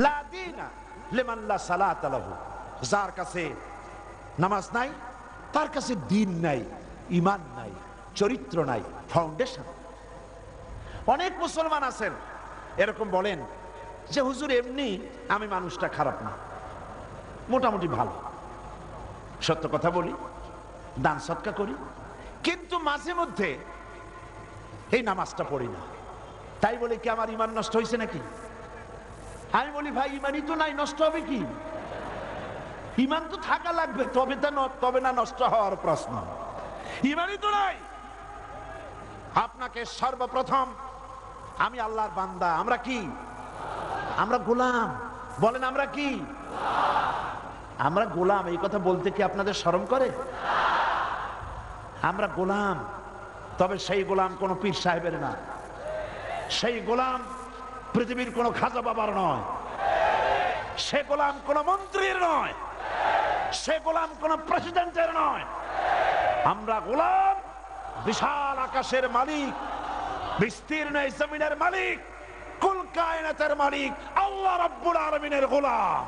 লা দীনা লিমান লা সালাতা লাহু, যার কাছে নামাজ নাই তার কাছে দ্বীন নাই, ঈমান নাই, চরিত্র নাই, ফাউন্ডেশন। অনেক মুসলমান আছেন এরকম বলেন যে হুজুর এমনি আমি মানুষটা খারাপ না, মোটামুটি ভালো, সত্য কথা বলি, দান সদকা করি, কিন্তু মাঝে মধ্যে এই নামাজটা পড়ি না। তাই বলে কি আমার ঈমান নষ্ট হয়েছে নাকি? আমি বলি ভাই ঈমানই তো নাই, নষ্ট হবে কি? ঈমান তো থাকা লাগবে, তবে না নষ্ট হওয়ার প্রশ্ন। ঈমানই তো নাই। আপনাকে সর্বপ্রথম, আমি আল্লাহর বান্দা, আমরা কি? আমরা গোলাম। বলেন আমরা কি? আমরা গোলাম। এই কথা বলতে কি আপনাদের শরম করে? আমরা গোলাম, তবে সেই গোলাম কোন পীর সাহেবের না, সেই গোলাম পৃথিবীর কোন খাজা বাবার নয়, সে গোলাম কোন মন্ত্রীর নয়, সে গোলাম কোন প্রেসিডেন্টের নয়। আমরা গোলাম বিশাল আকাশের মালিক, বিস্তীর্ণ এই জমিনের মালিক, কুল কায়নাতের মালিক আল্লাহ রাব্বুল আলামিনের গোলাম।